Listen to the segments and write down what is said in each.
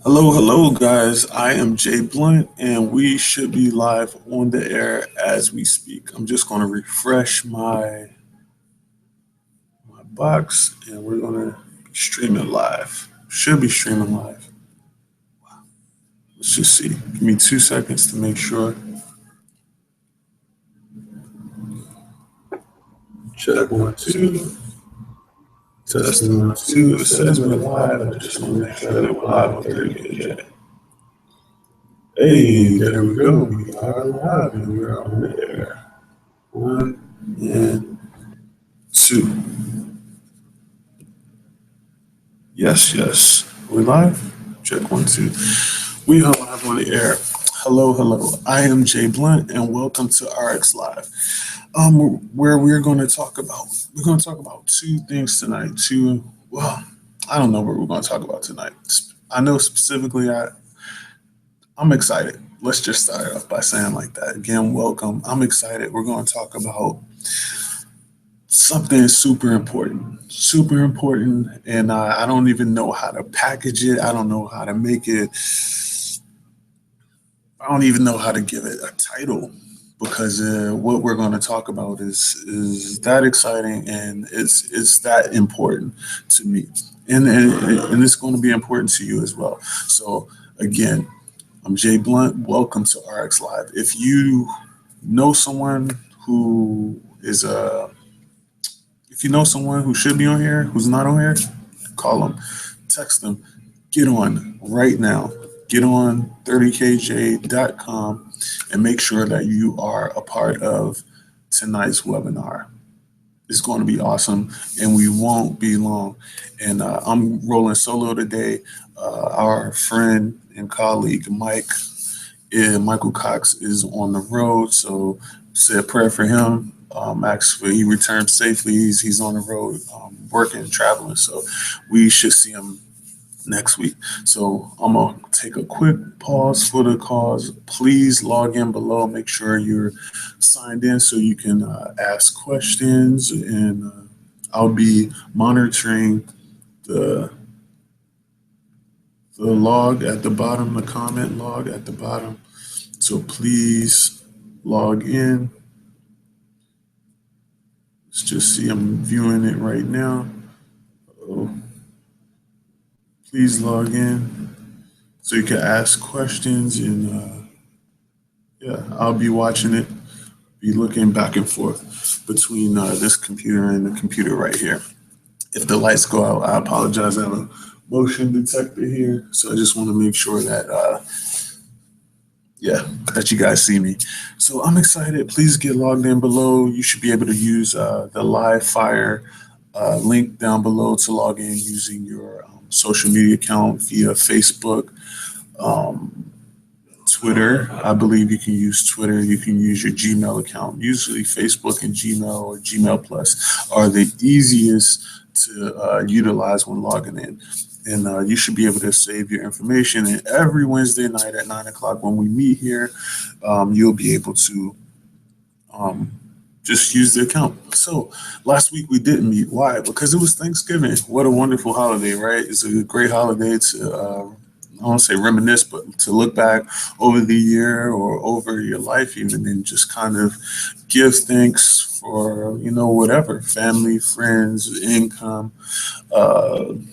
Hello, hello, guys. I am Jay Blunt, and we should be live on the air as we speak. I'm just going to refresh my box, and we're going to stream it live. Should be streaming live. Let's just see. Give me 2 seconds to make sure. Check one, two. Testing one, two. It says we're live. I just want to make sure that we're live on 30KJ. Hey, there we go. We are live, and we're on the air. One and two. Yes, yes. We live? Check one, two. We are live on the air. Hello, hello. I am Jay Blunt, and welcome to RX Live. Where we're going to talk about two things tonight. I don't know what we're going to talk about tonight. I know specifically, I'm excited. Let's just start off by saying like that. Again, welcome. I'm excited. We're going to talk about something super important, and I don't even know how to package it. I don't know how to make it. I don't even know how to give it a title because what we're going to talk about is that exciting and it's that important to me, and it's going to be important to you as well. So again, I'm Jay Blunt. Welcome to RX Live. If you know someone who is a if you know someone who should be on here, who's not on here, call them, text them, get on right now. Get on 30kj.com and make sure that you are a part of tonight's webinar. It's going to be awesome, and we won't be long. And I'm rolling solo today. Our friend and colleague Michael Cox is on the road, so say a prayer for him. Actually, he returned safely. He's on the road, working, traveling. So we should see him next week. So I'm gonna take a quick pause for the cause. Please log in below. Make sure you're signed in so you can ask questions, and I'll be monitoring the log at the bottom, the comment log at the bottom. So please log in. Let's just see. I'm viewing it right now. Oh, please log in so you can ask questions, and yeah, I'll be watching it, be looking back and forth between this computer and the computer right here. If the lights go out, I apologize. I have a motion detector here, so I just want to make sure that that you guys see me. So I'm excited. Please get logged in below. You should be able to use the live fire link down below to log in using your social media account via Facebook, um, Twitter. I believe you can use Twitter. You can use your Gmail account. Usually, Facebook and Gmail or Gmail Plus are the easiest to utilize when logging in. And you should be able to save your information. And every Wednesday night at 9 o'clock when we meet here, you'll be able to um, just use the account. So last week we didn't meet. Why? Because it was Thanksgiving. What a wonderful holiday, right? It's a great holiday to I don't say reminisce, but to look back over the year or over your life even, and just kind of give thanks for whatever, family, friends, income,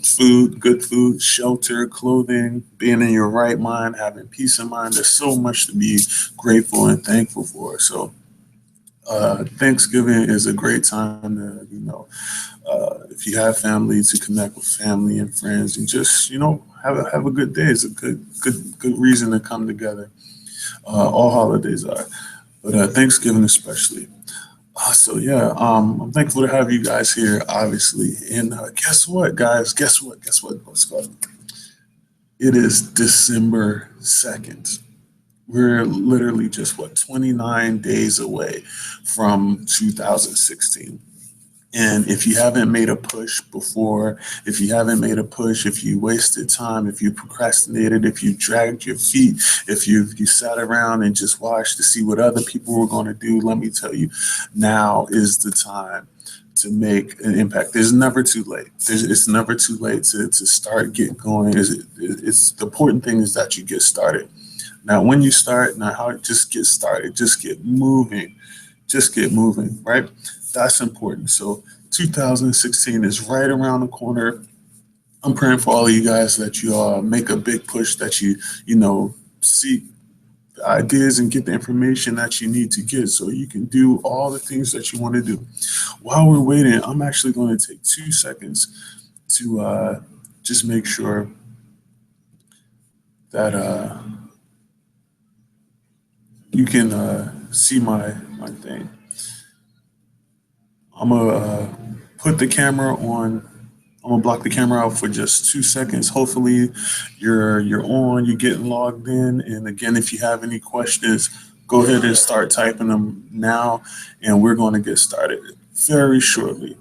food, good food, shelter, clothing, being in your right mind, having peace of mind. There's so much to be grateful and thankful for. So Thanksgiving is a great time to, if you have family, to connect with family and friends, and just, have a good day. It's a good reason to come together. All holidays are, but Thanksgiving especially. So yeah, I'm thankful to have you guys here, obviously. And guess what, guys? Guess what? Guess what? What's going? It is December 2nd. We're literally just 29 days away from 2016. And if you haven't made a push before, if you haven't made a push, if you wasted time, if you procrastinated, if you dragged your feet, if you sat around and just watched to see what other people were going to do, let me tell you, now is the time to make an impact. There's never too late. It's never too late to start, get going. It's the important thing is that you get started. Now, when you start, now how just get started, just get moving, right? That's important. So 2016 is right around the corner. I'm praying for all of you guys that you make a big push, that you seek the ideas and get the information that you need to get so you can do all the things that you want to do. While we're waiting, I'm actually going to take 2 seconds to just make sure that you can see my thing. I'm gonna put the camera on. I'm gonna block the camera out for just 2 seconds. Hopefully, you're on. You're getting logged in. And again, if you have any questions, go ahead and start typing them now, and we're going to get started very shortly.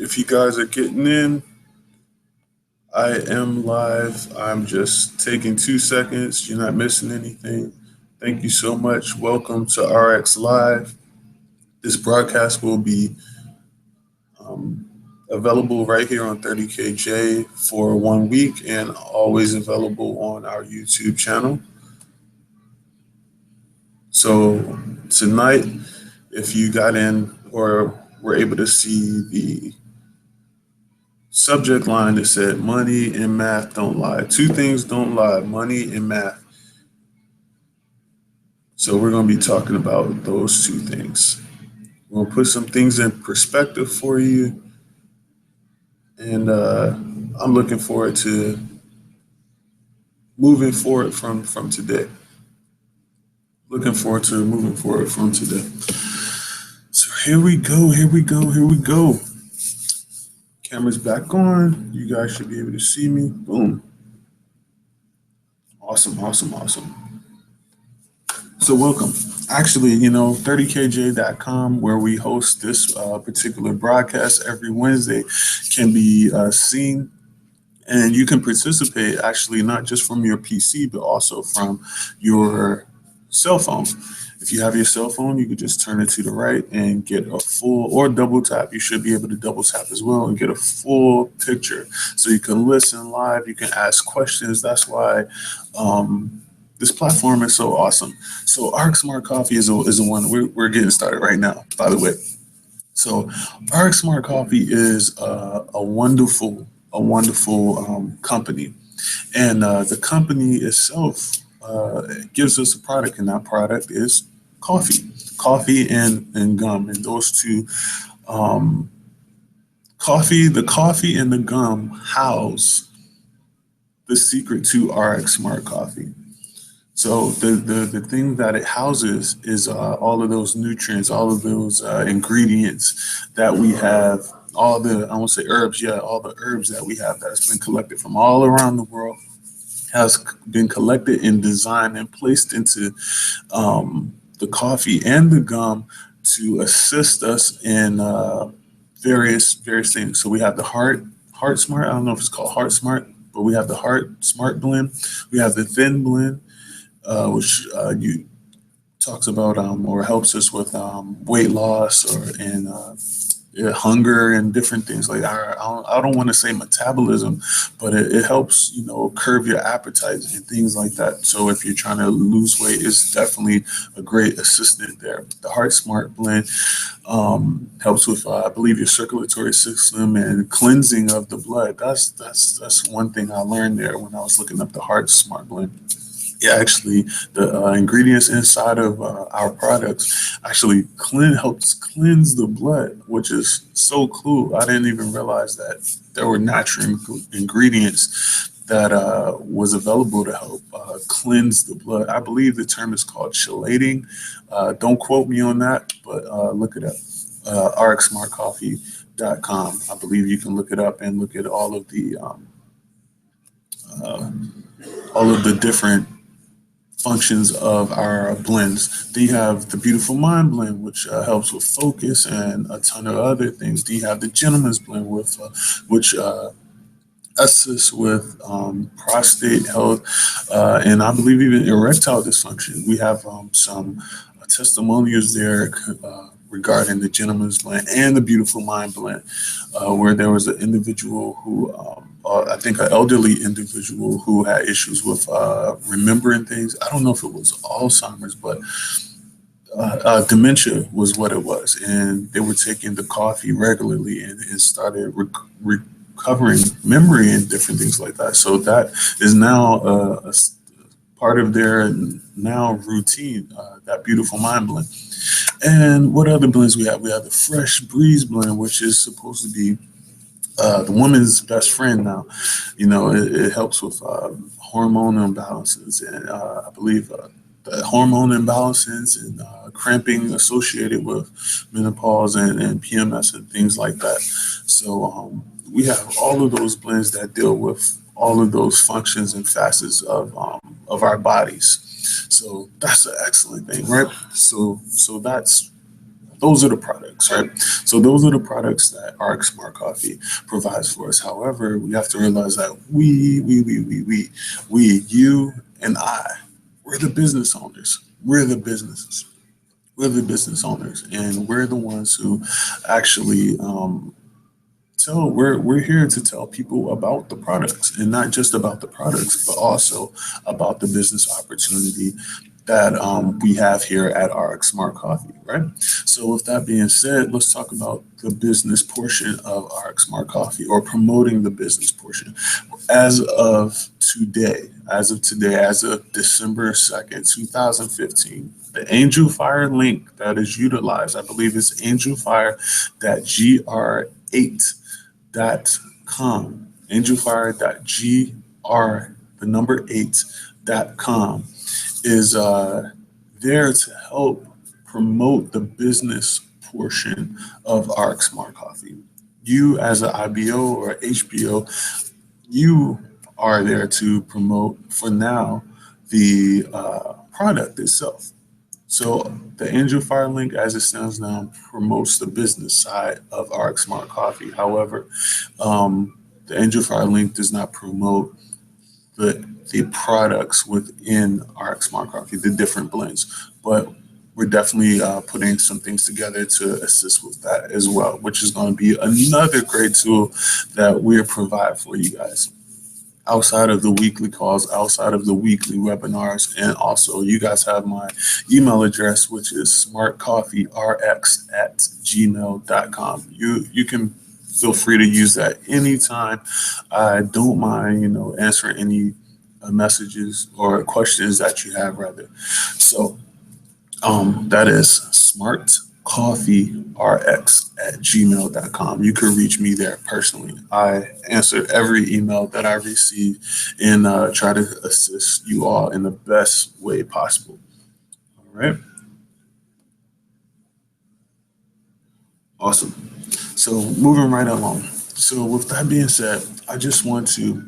If you guys are getting in, I am live. I'm just taking 2 seconds. You're not missing anything. Thank you so much. Welcome to RX Live. This broadcast will be um, available right here on 30KJ for 1 week and always available on our YouTube channel. So tonight, if you got in or were able to see the subject line that said money and math don't lie. Two things don't lie, money and math. So we're going to be talking about those two things. We'll put some things in perspective for you. And I'm looking forward to moving forward from today. Looking forward to moving forward from today. So here we go. Camera's back on. You guys should be able to see me. Boom. Awesome. So welcome. Actually, 30kj.com, where we host this particular broadcast every Wednesday, can be seen, and you can participate actually not just from your PC, but also from your cell phone. If you have your cell phone, you can just turn it to the right and get a full, or double tap. You should be able to double tap as well and get a full picture. So you can listen live, you can ask questions. That's why this platform is so awesome. So RX Smart Coffee is the one we're getting started right now, by the way. So RX Smart Coffee is a wonderful company. And the company itself gives us a product, and that product is coffee and gum. And those two, the coffee and the gum house the secret to RX Smart Coffee. So the thing that it houses is all of those nutrients, all of those ingredients that we have, all the, I won't say herbs, all the herbs that we have that has been collected from all around the world, has been collected and designed and placed into the coffee and the gum to assist us in various things. So we have the Heart Smart. I don't know if it's called Heart Smart, but we have the Heart Smart blend. We have the Thin blend, which you talks about or helps us with weight loss and hunger and different things. Like I don't want to say metabolism, but it helps curb your appetite and things like that. So if you're trying to lose weight, it's definitely a great assistant there. The Heart Smart blend helps with I believe your circulatory system and cleansing of the blood. That's one thing I learned there when I was looking up the Heart Smart blend. Yeah, actually, the ingredients inside of our products actually helps cleanse the blood, which is so cool. I didn't even realize that there were natural ingredients that was available to help cleanse the blood. I believe the term is called chelating. Don't quote me on that, but look it up. rxsmartcoffee.com. I believe you can look it up and look at uh, all of the different functions of our blends. Then you have the Beautiful Mind blend, which helps with focus and a ton of other things. Then you have the Gentleman's blend, which assists with prostate health and I believe even erectile dysfunction. We have some testimonials there regarding the Gentleman's blend and the Beautiful Mind blend, where there was an individual who, I think an elderly individual who had issues with remembering things. I don't know if it was Alzheimer's, but dementia was what it was. And they were taking the coffee regularly and it started recovering memory and different things like that. So that is now part of their now routine, that Beautiful Mind blend. And what other blends we have? We have the Fresh Breeze blend, which is supposed to be the woman's best friend now. It helps with hormone imbalances and I believe the hormone imbalances and cramping associated with menopause and PMS and things like that. So we have all of those blends that deal with all of those functions and facets of our bodies. So that's an excellent thing, right? So those are the products, right? So those are the products that RX Smart Coffee provides for us. However, we have to realize that we, you and I, we're the business owners. We're the businesses. We're the business owners, and we're the ones who actually we're here to tell people about the products, and not just about the products, but also about the business opportunity that we have here at RX Smart Coffee, right? So with that being said, let's talk about the business portion of RX Smart Coffee, or promoting the business portion. As of today, as of December 2nd, 2015, the Angel Fire link that is utilized, I believe it's angelfire.gr8.com, angelfire.gr, the number 8.com, is there to help promote the business portion of RX Smart Coffee. You as an IBO or HBO, you are there to promote, for now, the product itself. So the Angel Fire link, as it stands now, promotes the business side of RX Smart Coffee. However, the Angel Fire link does not promote the products within RX Smart Coffee, the different blends. But we're definitely putting some things together to assist with that as well, which is going to be another great tool that we'll provide for you guys. Outside of the weekly calls, outside of the weekly webinars, and also you guys have my email address, which is smartcoffeerx@gmail.com. You can feel free to use that anytime. I don't mind, answering any messages or questions that you have, rather. So that is smartcoffeerx@gmail.com. You can reach me there personally. I answer every email that I receive and try to assist you all in the best way possible. All right. Awesome. So moving right along. So with that being said, I just want to,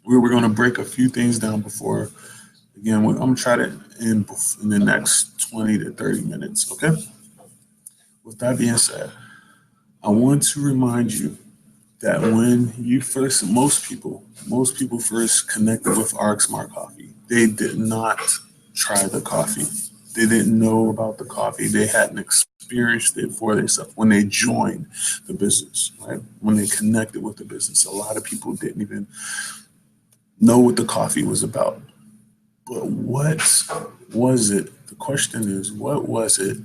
we're going to break a few things down before, again, I'm going to try to end in the next 20 to 30 minutes, okay? With that being said, I want to remind you that when you first, most people first connected with RX Smart Coffee, they did not try the coffee. They didn't know about the coffee. They hadn't experienced it for themselves when they joined the business, right? When they connected with the business, a lot of people didn't even know what the coffee was about. But what was it? The question is, what was it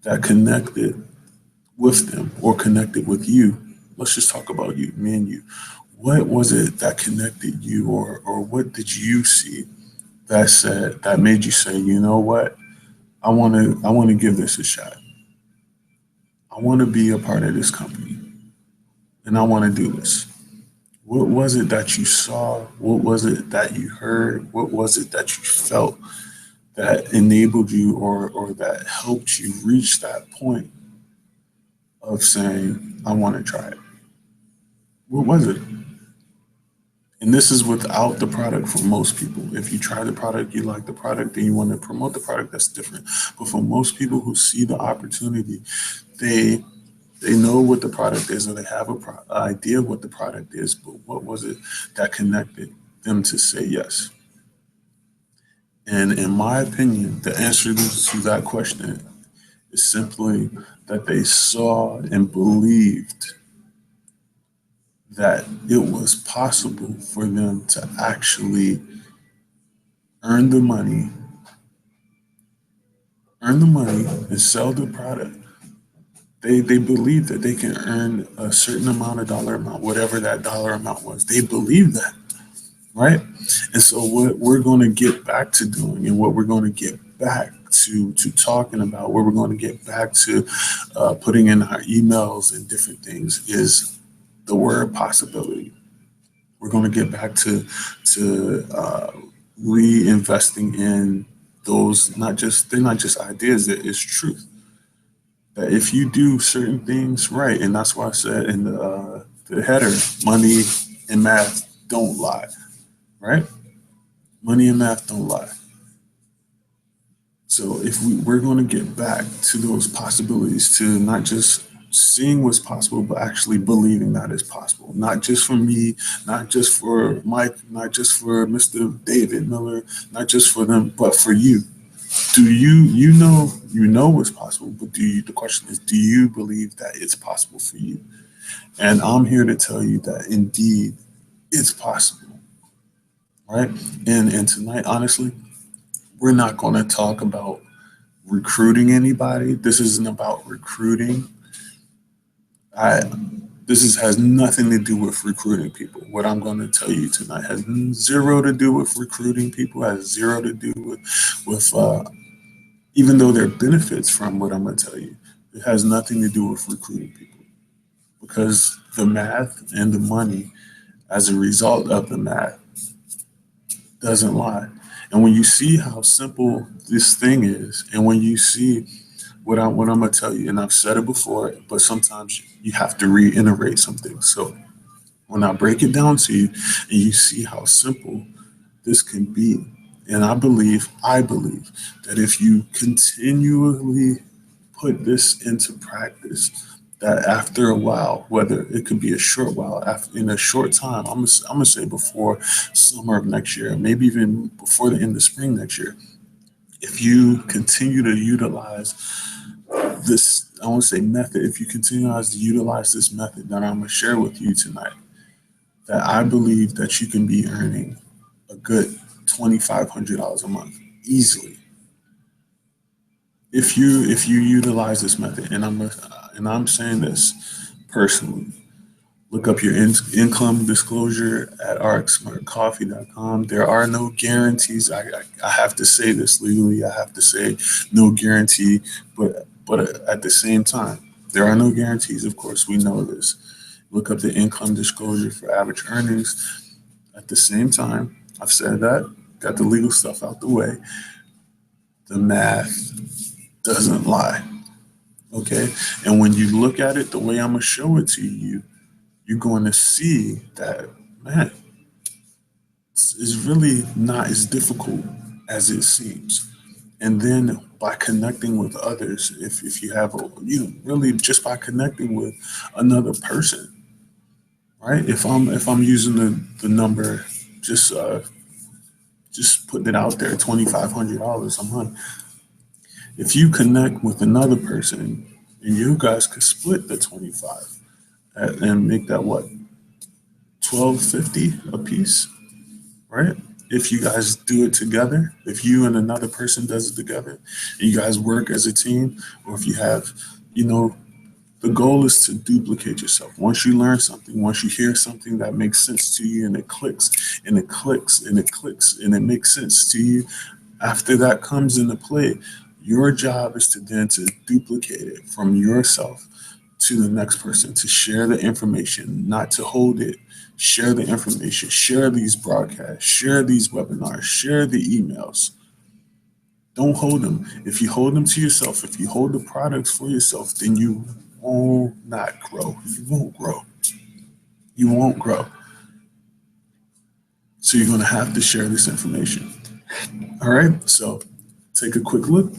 that connected with them or connected with you? Let's just talk about you, me and you. What was it that connected you, or what did you see that made you say, you know what? I want to give this a shot. I want to be a part of this company, and I want to do this. What was it that you saw? What was it that you heard? What was it that you felt that enabled you or that helped you reach that point of saying, I want to try it? What was it? And this is without the product for most people. If you try the product, you like the product, and you want to promote the product, that's different. But for most people who see the opportunity, they they know what the product is, or they have a idea what the product is. But what was it that connected them to say yes? And in my opinion, the answer to that question is simply that they saw and believed that it was possible for them to actually earn the money, and sell the product. They believe that they can earn a certain amount of dollar amount, whatever that dollar amount was. They believe that, right? And so what we're going to get back to doing, and what we're going to get back to talking about, where we're going to get back to putting in our emails and different things, is the word possibility. We're going to get back to reinvesting in those. Not just they're not just ideas; it's truth. That if you do certain things right, and that's why I said in the header, money and math don't lie, right? Money and math don't lie. So if we're going to get back to those possibilities, to not just seeing what's possible, but actually believing that it's possible. Not just for me, not just for Mike, not just for Mr. David Miller, not just for them, but for you. Do you know what's possible, but the question is, do you believe that it's possible for you? And I'm here to tell you that indeed it's possible, right? And tonight, honestly, we're not going to talk about recruiting anybody. This isn't about recruiting. I has nothing to do with recruiting people. What I'm going to tell you tonight has zero to do with recruiting people. Has zero to do with even though there are benefits from what I'm going to tell you. It has nothing to do with recruiting people, because the math and the money, as a result of the math, doesn't lie. And when you see how simple this thing is, and when you see what I'm gonna tell you, and I've said it before, but sometimes you have to reiterate something. So when I break it down to you, and you see how simple this can be, and I believe that if you continually put this into practice, that after a while, whether it could be a short while, after, in a short time, I'm gonna say before summer of next year, maybe even before the end of spring next year, if you continue to utilize this, I want to say method, if you continue to utilize this method that I'm gonna share with you tonight, that I believe that you can be earning a good $2,500 a month easily if you utilize this method. And I'm saying this personally. Look up your income disclosure at rxsmartcoffee.com. There are no guarantees. I have to say this legally. I have to say no guarantee, but at the same time, there are no guarantees. Of course, we know this. Look up the income disclosure for average earnings. At the same time, I've said that, got the legal stuff out the way. The math doesn't lie. Okay. And when you look at it the way I'm going to show it to you, you're going to see that, man, it's really not as difficult as it seems. And then by connecting with others, if you have, really just by connecting with another person, right? If I'm using the number, just just putting it out there, $2,500 a month. If you connect with another person, and you guys could split the 25 and make that what, 1250 a piece, right? If you guys do it together, if you and another person does it together, and you guys work as a team, or if you have, you know, the goal is to duplicate yourself. Once you learn something, once you hear something that makes sense to you, and it clicks and it clicks and it clicks and it makes sense to you, after that comes into play, your job is to then to duplicate it from yourself to the next person, to share the information, not to hold it. Share the information, share these broadcasts, share these webinars, share the emails. Don't hold them. If you hold them to yourself, if you hold the products for yourself, then you will not grow. You won't grow. You won't grow. So you're going to have to share this information. All right. So take a quick look.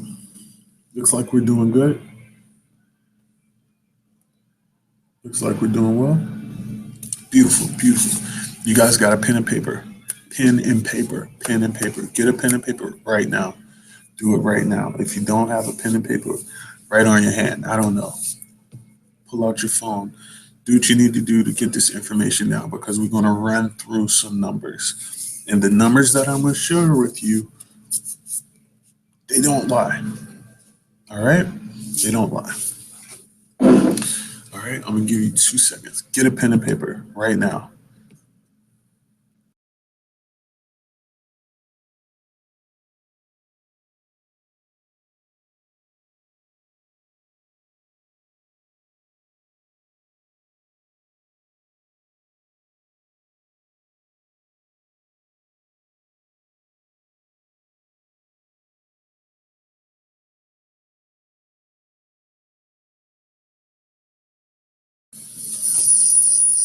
Looks like we're doing good. Looks like we're doing well. Beautiful, beautiful. You guys got a pen and paper. Pen and paper. Pen and paper. Get a pen and paper right now. Do it right now. If you don't have a pen and paper, write on your hand. I don't know. Pull out your phone. Do what you need to do to get this information down, because we're going to run through some numbers. And the numbers that I'm going to share with you, they don't lie. All right? They don't lie. All right? I'm going to give you 2 seconds. Get a pen and paper right now.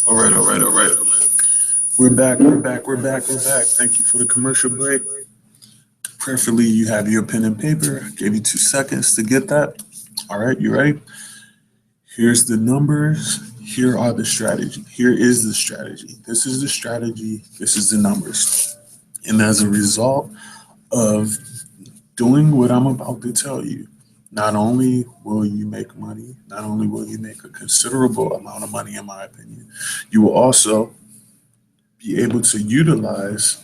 All right, all right, all right. We're back. Thank you for the commercial break. Preferably you have your pen and paper. Gave you 2 seconds to get that. All right, you ready? Here's the numbers. Here are the strategy. Here is the strategy. This is the strategy. This is the numbers. And as a result of doing what I'm about to tell you, not only will you make money, not only will you make a considerable amount of money, in my opinion, you will also be able to utilize,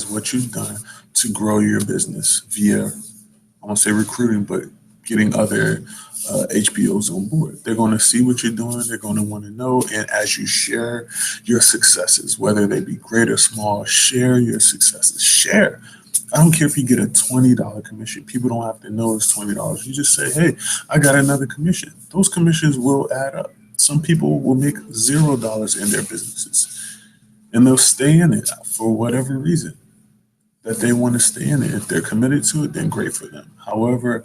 what you've done to grow your business via, I won't say recruiting, but getting other HBOs on board. They're going to see what you're doing. They're going to want to know. And as you share your successes, whether they be great or small, share your successes. Share. I don't care if you get a $20 commission. People don't have to know it's $20. You just say, hey, I got another commission. Those commissions will add up. Some people will make $0 in their businesses, and they'll stay in it for whatever reason that they want to stay in it. If they're committed to it, then great for them. However,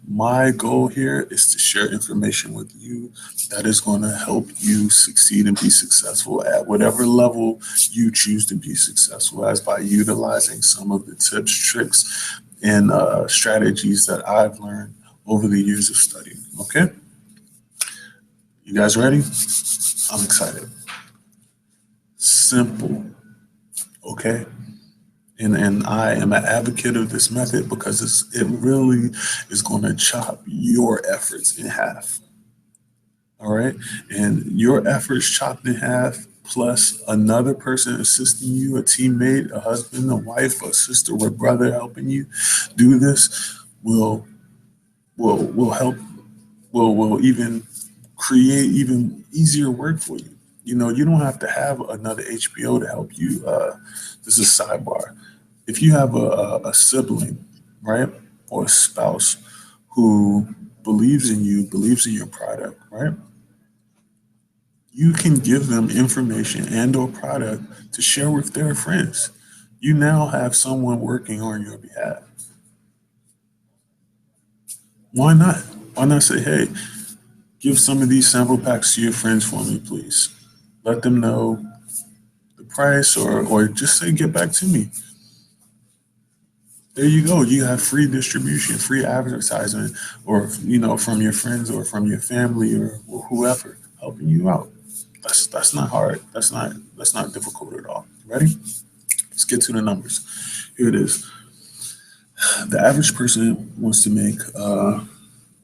my goal here is to share information with you that is going to help you succeed and be successful at whatever level you choose to be successful as, by utilizing some of the tips, tricks, and strategies that I've learned over the years of studying. Okay? You guys ready? I'm excited. Simple. Okay? And I am an advocate of this method because it really is going to chop your efforts in half. All right. And your efforts chopped in half, plus another person assisting you, a teammate, a husband, a wife, a sister, or brother helping you do this will help, will even create even easier work for you. You know, you don't have to have another HBO to help you. This is a sidebar. If you have a sibling, right, or a spouse who believes in you, believes in your product, right, you can give them information and or product to share with their friends. You now have someone working on your behalf. Why not? Why not say, hey, give some of these sample packs to your friends for me, please. Let them know the price, or just say, get back to me. There you go. You have free distribution, free advertisement, or, you know, from your friends or from your family or whoever helping you out. That's not hard. That's not difficult at all. Ready? Let's get to the numbers. Here it is. The average person wants to make, or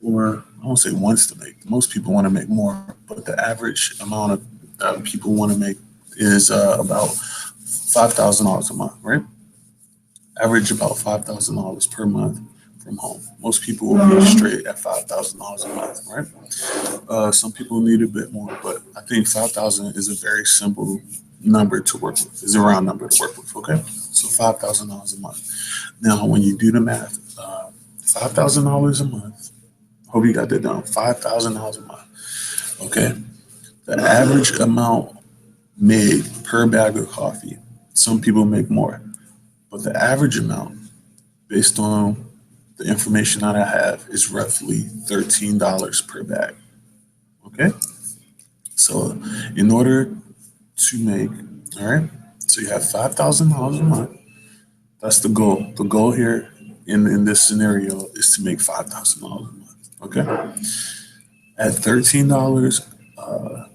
I won't say wants to make. Most people want to make more, but the average amount of people want to make is about $5,000 a month, right? Average about $5,000 per month from home. Most people will be straight at $5,000 a month, right? Some people need a bit more, but I think 5,000 is a very simple number to work with. Is a round number to work with, okay? So $5,000 a month. Now, when you do the math, $5,000 a month, Hope you got that down. $5,000 a month. Okay. The average amount made per bag of coffee. Some people make more, but the average amount, based on the information that I have, is roughly $13 per bag. Okay. So, in order to make, all right, so you have $5,000 a month. That's the goal. The goal here in this scenario is to make $5,000 a month. Okay. At $13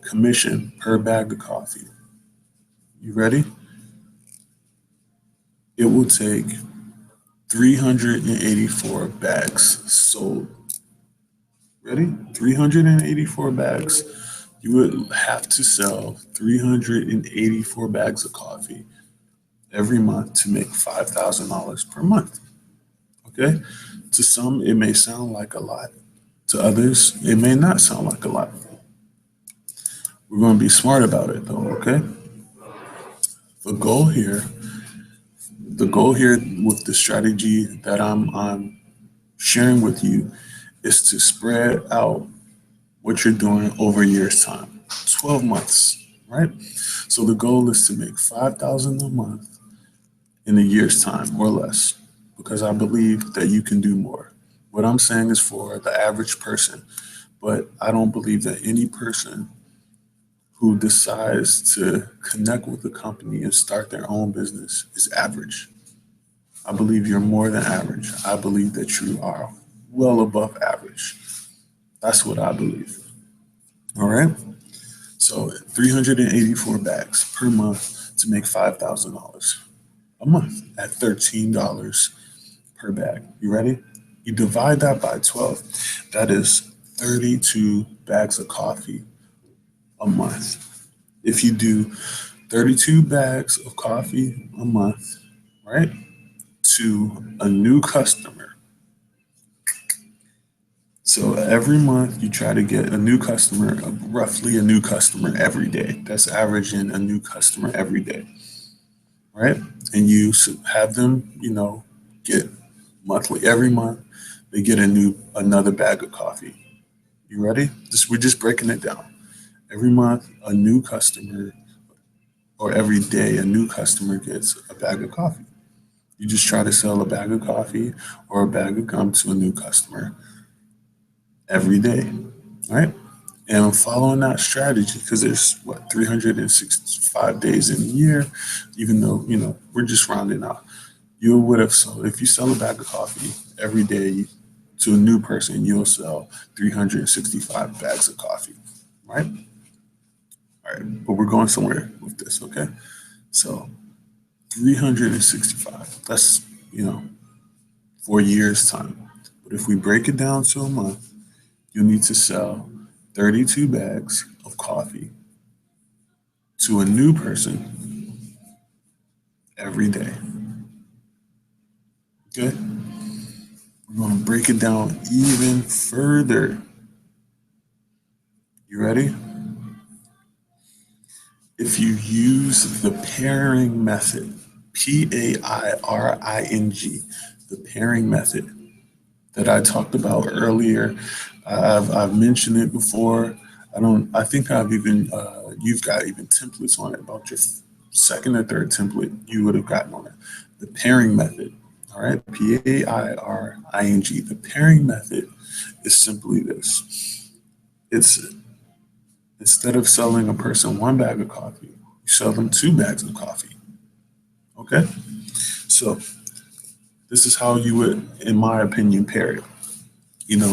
commission per bag of coffee, you ready? It will take 384 bags sold. Ready? 384 bags. You would have to sell 384 bags of coffee every month to make $5,000 per month. Okay? To some, it may sound like a lot. To others, it may not sound like a lot. We're going to be smart about it though, okay? The goal here, the goal here with the strategy that I'm sharing with you is to spread out what you're doing over a year's time, 12 months, right? So the goal is to make 5,000 a month in a year's time or less, because I believe that you can do more. What I'm saying is for the average person, but I don't believe that any person who decides to connect with a company and start their own business is average. I believe you're more than average. I believe that you are well above average. That's what I believe. All right. So 384 bags per month to make $5,000 a month at $13 per bag. You ready? You divide that by 12. That is 32 bags of coffee a month. If you do 32 bags of coffee a month, right, to a new customer. So every month you try to get a new customer, roughly a new customer every day. That's averaging a new customer every day, right? And you have them, get monthly. Every month they get another bag of coffee. You ready? We're just breaking it down. Every month a new customer, or every day a new customer gets a bag of coffee. You just try to sell a bag of coffee or a bag of gum to a new customer every day, right? And following that strategy, because there's 365 days in a year, even though, we're just rounding out. You would have sold, if you sell a bag of coffee every day to a new person, you'll sell 365 bags of coffee, right? All right, but we're going somewhere with this, okay? So 365, that's, for a year's time. But if we break it down to a month, you'll need to sell 32 bags of coffee to a new person every day. Okay? We're going to break it down even further. You ready? If you use the pairing method, PAIRING, the pairing method that I talked about earlier, I've mentioned it before. I think you've got even templates on it about your second or third template you would have gotten on it. The pairing method, all right, PAIRING. The pairing method is simply this. It's instead of selling a person one bag of coffee, you sell them two bags of coffee. Okay? So this is how you would, in my opinion, pair it.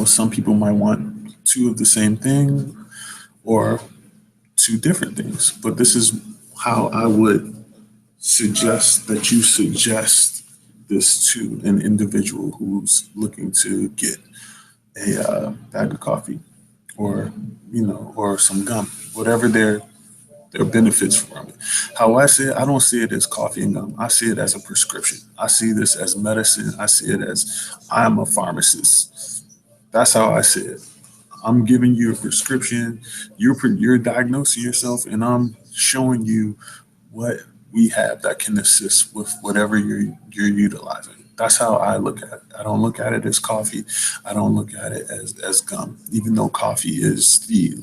Some people might want two of the same thing or two different things, but this is how I would suggest that you suggest this to an individual who's looking to get a bag of coffee or or some gum, whatever their benefits from it. How I see it, I don't see it as coffee and gum. I see it as a prescription. I see this as medicine. I see it as I'm a pharmacist. That's how I see it. I'm giving you a prescription. You're diagnosing yourself, and I'm showing you what we have that can assist with whatever you're utilizing. That's how I look at it. I don't look at it as coffee. I don't look at it as gum, even though coffee is the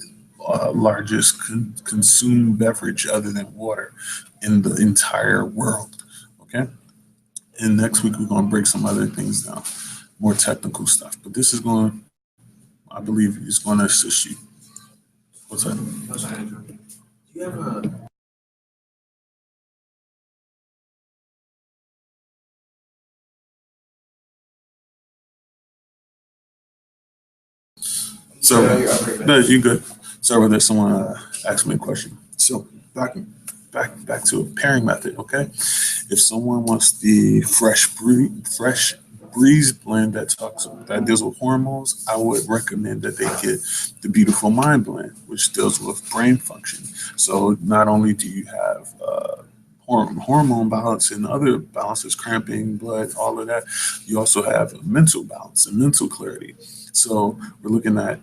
largest consumed beverage other than water in the entire world. Okay. And next week, we're going to break some other things down, more technical stuff. But this is going, I believe, is going to assist you. What's that? Do you have a So, no, you good. Sorry about that. Someone asked me a question. So back to a pairing method. Okay, if someone wants the fresh breeze blend that deals with hormones, I would recommend that they get the Beautiful Mind blend, which deals with brain function. So not only do you have hormone balance and other balances, cramping, blood, all of that, you also have mental balance and mental clarity. So we're looking at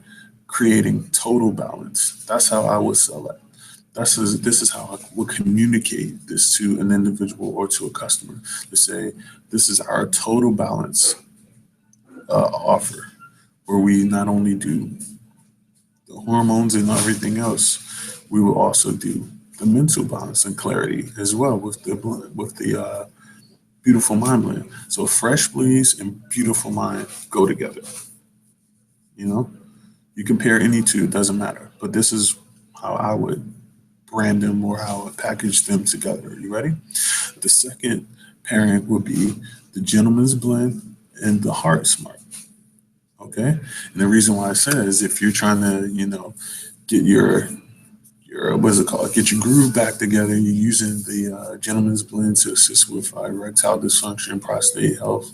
creating total balance. That's how I would sell it. This is how I would communicate this to an individual or to a customer to say, this is our total balance offer, where we not only do the hormones and everything else, we will also do the mental balance and clarity as well with the beautiful mind blend. So fresh breeze and beautiful mind go together. You know, you compare any two, it doesn't matter. But this is how I would brand them or how I would package them together. Are you ready? The second pairing would be the gentleman's blend and the heart smart. Okay. And the reason why I say that is if you're trying to, get your what's it called? Get your groove back together. You're using the gentleman's blend to assist with erectile dysfunction, prostate health,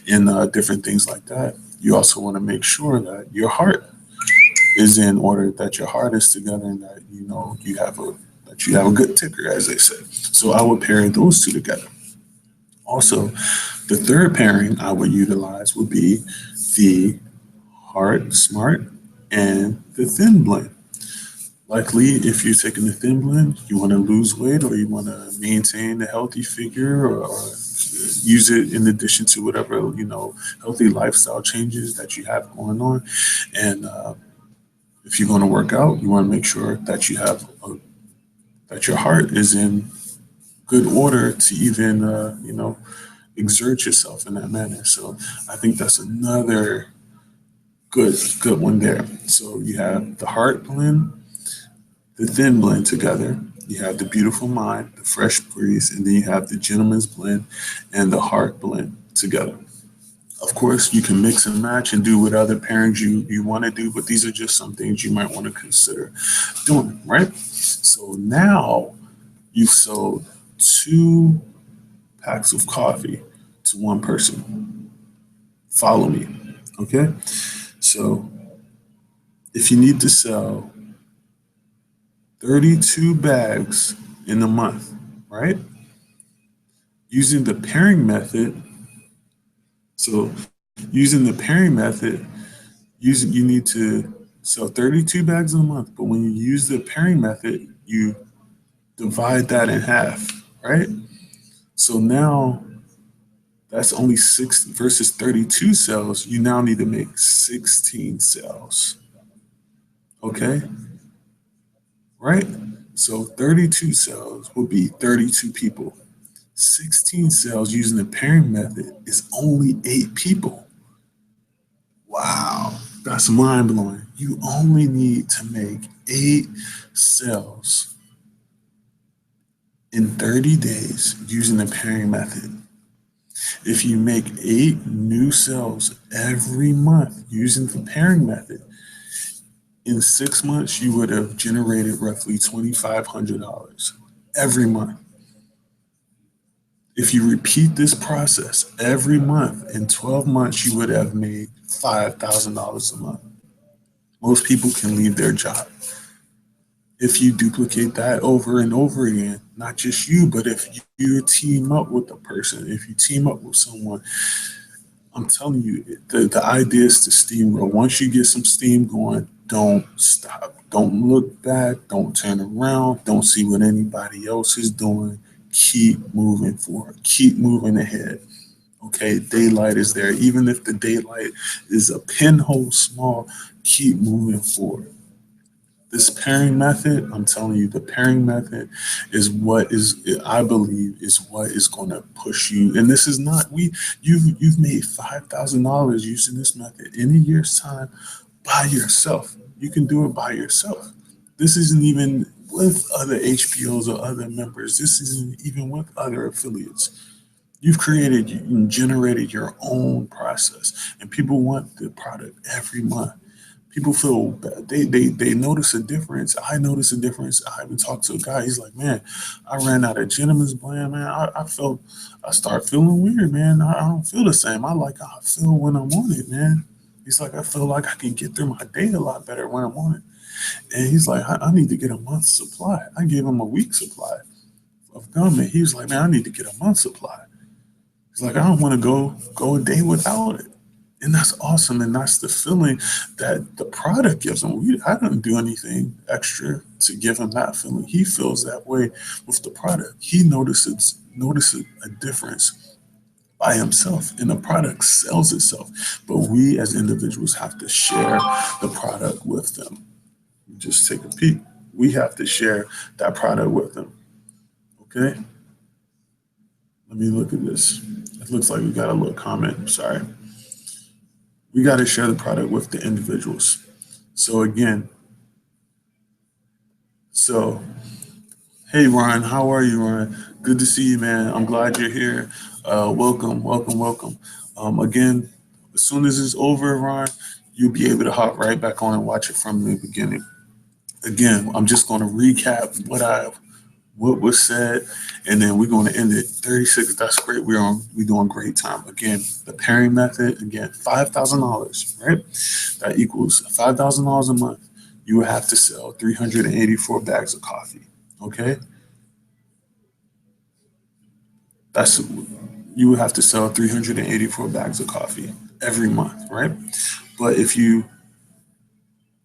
and different things like that. You also want to make sure that your heart is in order, that your heart is together, and that you have a good ticker, as they say. So I would pair those two together. Also, the third pairing I would utilize would be the Heart Smart and the Thin Blend. Likely, if you're taking the Thin Blend, you want to lose weight or you want to maintain a healthy figure, or use it in addition to whatever healthy lifestyle changes that you have going on. And if you're going to work out, you want to make sure that that your heart is in good order to even exert yourself in that manner. So I think that's another good one there. So you have the heart blend, the thin blend together. You have the beautiful mind, the fresh breeze, and then you have the gentleman's blend and the heart blend together. Of course, you can mix and match and do what other pairings you want to do, but these are just some things you might want to consider doing, right? So now you've sold 2 packs of coffee to one person. Follow me, okay? So if you need to sell 32 bags in a month, right? Using the pairing method, so using the pairing method, you need to sell 32 bags in a month. But when you use the pairing method, you divide that in half, right? So now that's only 6 versus 32 sales. You now need to make 16 sales. Okay, right? So 32 sales would be 32 people. 16 sales using the pairing method is only 8 people. Wow, that's mind blowing. You only need to make 8 sales in 30 days using the pairing method. If you make 8 new sales every month using the pairing method, in 6 months, you would have generated roughly $2,500 every month. If you repeat this process every month, in 12 months, you would have made $5,000 a month. Most people can leave their job. If you duplicate that over and over again, not just you, but if you team up with a person, if you team up with someone, I'm telling you, the idea is to steamroll. Once you get some steam going, don't stop. Don't look back. Don't turn around. Don't see what anybody else is doing. Keep moving forward. Keep moving ahead. Okay, daylight is there. Even if the daylight is a pinhole small, keep moving forward. This pairing method, I'm telling you, the pairing method is what is, I believe, is what is going to push you. And this is not you've made $5,000 using this method in a year's time by yourself. You can do it by yourself. This isn't even with other HPOs or other members. This isn't even with other affiliates. You've created and generated your own process, and people want the product every month. People feel bad. They notice a difference. I notice a difference. I even talked to a guy. He's like, man, I ran out of Gentleman's Blend, man. I start feeling weird, man. I don't feel the same. I like how I feel when I'm on it, man. He's like, I feel like I can get through my day a lot better when I'm on it. And he's like, I need to get a month's supply. I gave him a week supply of gum, and he was like, man, I need to get a month's supply. He's like, I don't want to go a day without it. And that's awesome. And that's the feeling that the product gives him. I didn't do anything extra to give him that feeling. He feels that way with the product. He notices a difference by himself, and the product sells itself. But we as individuals have to share the product with them. Just take a peek. We have to share that product with them. Okay? Let me look at this. It looks like we got a little comment. Sorry. We got to share the product with the individuals. So again, so hey Ryan, how are you, Ryan? Good to see you, man. I'm glad you're here. Welcome, welcome, welcome. Again, as soon as it's over, Ryan, you'll be able to hop right back on and watch it from the beginning. Again, I'm just going to recap what was said, and then we're going to end it 36. That's great. We're doing great time. Again, the pairing method. Again, $5,000, right? That equals $5,000 a month. You would have to sell 384 bags of coffee. Okay, that's you would have to sell 384 bags of coffee every month, right? But if you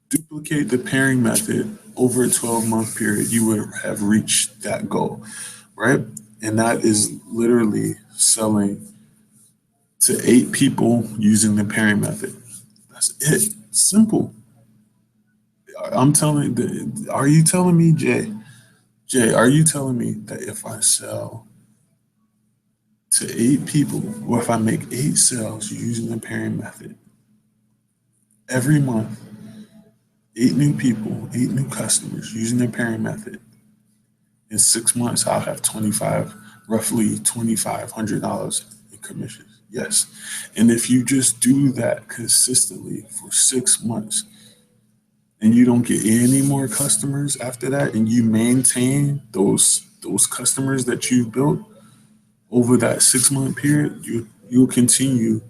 duplicate the pairing method over a 12-month period, you would have reached that goal, right? And that is literally selling to 8 people using the pairing method. That's it. Simple. Are you telling me, Jay? Jay, are you telling me that if I sell to 8 people, or if I make 8 sales using the pairing method every month, 8 new people, 8 new customers using the pairing method, in 6 months, I'll have roughly $2,500 in commissions. Yes. And if you just do that consistently for 6 months and you don't get any more customers after that, and you maintain those customers that you've built over that 6 month period, you'll continue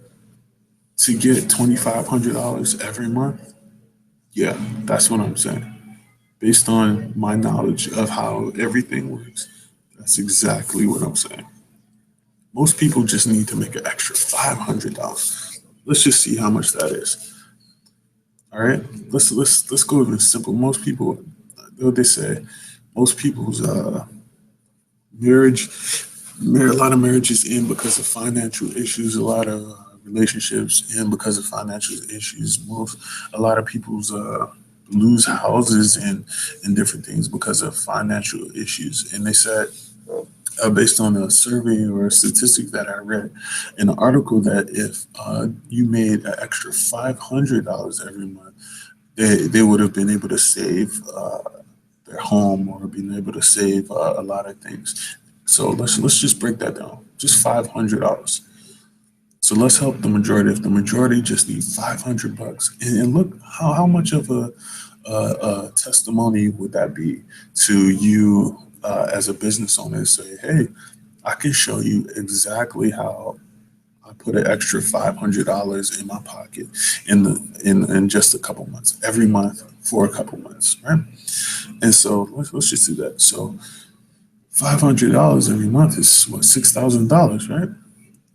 to get $2,500 every month. Yeah, that's what I'm saying. Based on my knowledge of how everything works, that's exactly what I'm saying. Most people just need to make an extra $500. Let's just see how much that is. All right, let's go even simple. Most people, what they say, most people's marriage, a lot of marriages end because of financial issues. A lot of relationships end because of financial issues. A lot of people's lose houses and different things because of financial issues. And they said, based on a survey or a statistic that I read in an article, that if you made an extra $500 every month, they would have been able to save their home, or been able to save a lot of things. So let's just break that down. Just $500. So let's help the majority. If the majority just need $500, and look how much of a testimony would that be to you as a business owner? Say, hey, I can show you exactly how I put an extra $500 in my pocket in just a couple months, every month for a couple months, right? And so let's just do that. So $500 every month is what, $6,000, right?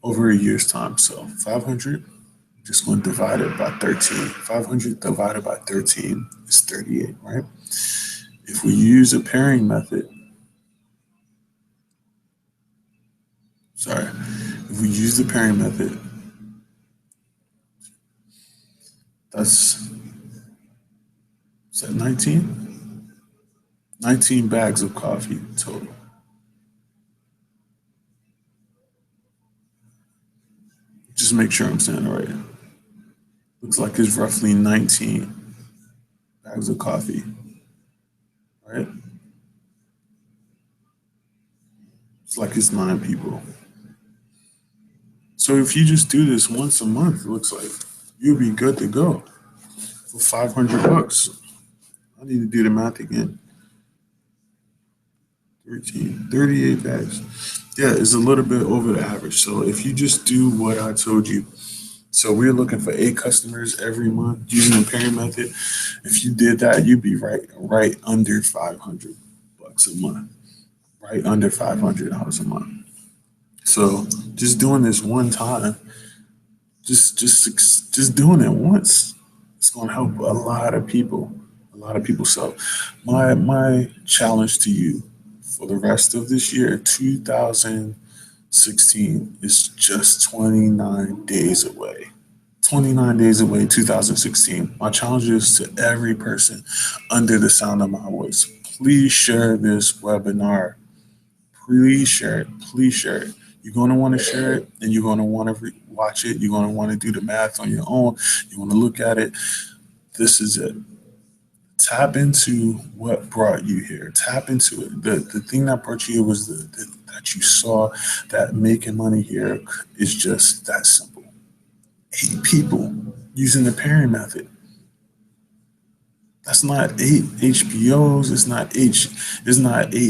Over a year's time. So 500, just going to divide it by 13. 500 divided by 13 is 38, right? If we use a pairing method, sorry, if If we use the pairing method, that's, is that 19? 19 bags of coffee total. Just make sure I'm saying it right. Looks like it's roughly 19 bags of coffee, right? It's like it's 9 people. So if you just do this once a month, it looks like you'll be good to go for $500. I need to do the math again. 13, 38 bags. Yeah, it's a little bit over the average. So if you just do what I told you, so we're looking for 8 customers every month using the pairing method. If you did that, you'd be right under $500 a month, right under $500 a month. So just doing this one time, just doing it once, it's going to help a lot of people, a lot of people. So my challenge to you for the rest of this year, 2016, is just 29 days away. 29 days away, 2016. My challenge is to every person under the sound of my voice. Please share this webinar. Please share it. Please share it. You're going to want to share it, and you're going to want to watch it. You're going to want to do the math on your own. You want to look at it. This is it. Tap into what brought you here. Tap into it. The thing that brought you here was that you saw that making money here is just that simple. 8 people using the pairing method. That's not 8 HBOs. It's not eight.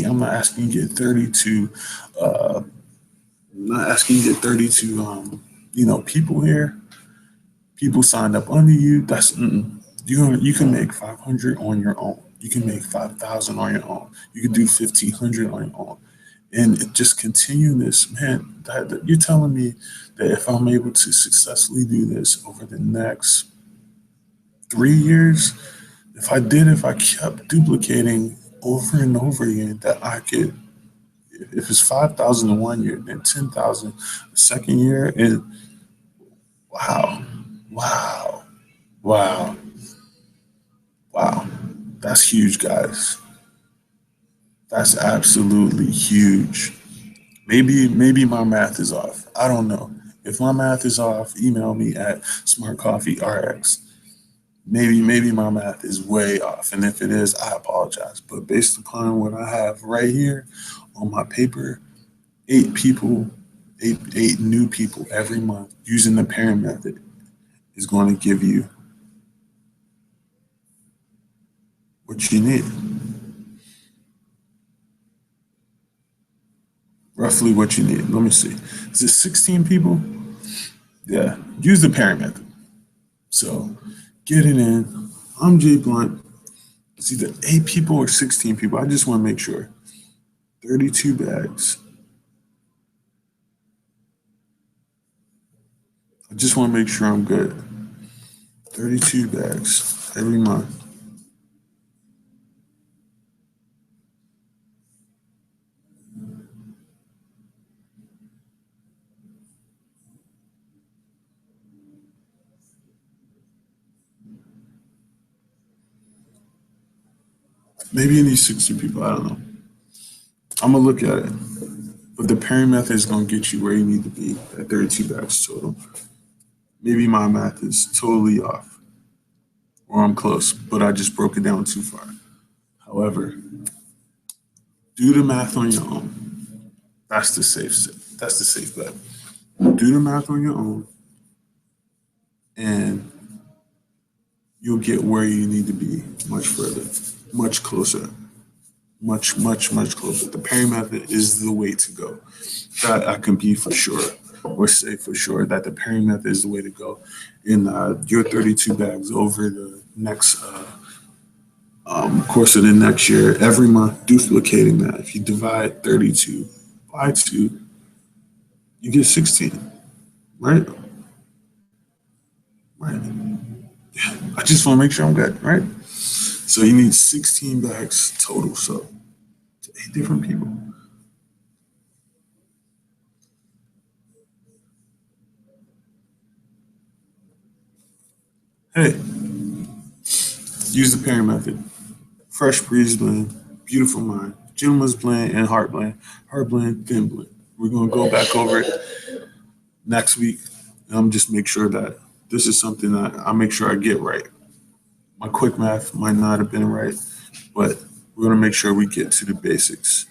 I'm not asking you to get 32. I'm not asking you to get 32. People here. People signed up under you. That's you can make 500 on your own. You can make 5,000 on your own. You can do 1,500 on your own, and just continue this, man. That you're telling me that if I'm able to successfully do this over the next 3 years, if I kept duplicating over and over again, that I could, if it's 5,000 in 1 year, then 10,000 the second year, and wow, wow, wow, wow, that's huge, guys. That's absolutely huge. Maybe my math is off. I don't know. If my math is off, email me at smartcoffeerx. Maybe my math is way off, and if it is, I apologize. But based upon what I have right here on my paper, 8 people, eight new people every month using the pairing method is going to give you what you need. Roughly what you need. Let me see. Is it 16 people? Yeah. Use the pairing method. So get it in. I'm Jay Blunt. It's either 8 people or 16 people. I just want to make sure. 32 bags. I just want to make sure I'm good. 32 bags every month. Maybe you need 60 people. I don't know. I'm going to look at it. But the pairing method is going to get you where you need to be at 32 bags total. Maybe my math is totally off, or I'm close, but I just broke it down too far. However, do the math on your own. That's the safe bet. Do the math on your own, and you'll get where you need to be much further, much closer, much closer. The pairing method is the way to go. That I can be for sure, or say for sure that the pairing method is the way to go in your 32 bags over the next course of the next year. Every month, duplicating that. If you divide 32 by 2, you get 16, right? Right. Yeah. I just want to make sure I'm good, right? So you need 16 bags total. So to 8 different people. Hey, use the pairing method. Fresh breeze blend, beautiful mind, gentleman's blend, and heart blend. Heart blend, thin blend. We're gonna go back over it next week. And I'm just make sure that this is something that I make sure I get right. My quick math might not have been right, but we're gonna make sure we get to the basics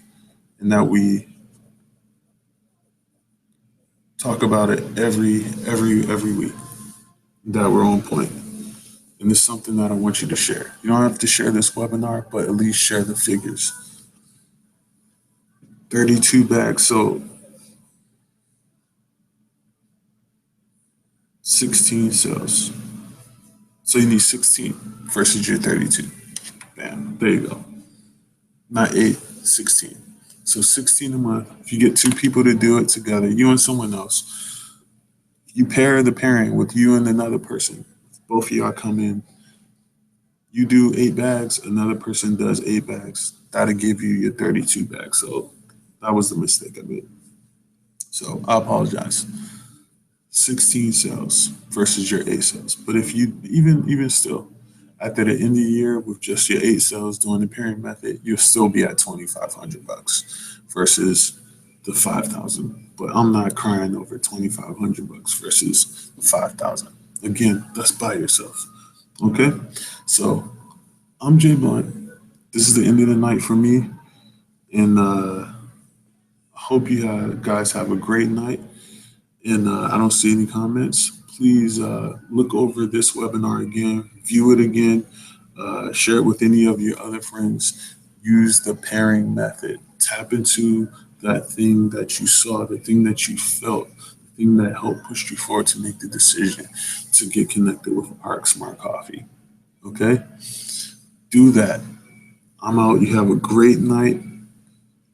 and that we talk about it every week. That we're on point. And it's something that I want you to share. You don't have to share this webinar, but at least share the figures. 32 bags sold, 16 sales. So you need 16 versus your 32. Bam, there you go. Not 8, 16. So 16 a month. If you get two people to do it together, you and someone else, you pair the pairing with you and another person. Both of y'all come in. You do 8 bags, another person does 8 bags. That'll give you your 32 bags. So that was the mistake I made. So I apologize. 16 sales versus your 8 sales. But if you even still, after the end of the year with just your 8 sales doing the pairing method, you'll still be at $2,500 versus the 5,000. But I'm not crying over $2,500 versus 5,000. Again, that's by yourself. Okay, so I'm Jay Blunt. This is the end of the night for me, and I hope you guys have a great night. And I don't see any comments. Please look over this webinar again, view it again, share it with any of your other friends. Use the pairing method. Tap into that thing that you saw, the thing that you felt, the thing that helped push you forward to make the decision to get connected with Arc Smart Coffee. Okay? Do that. I'm out. You have a great night,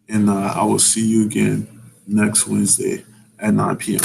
and I will see you again next Wednesday at 9 p.m.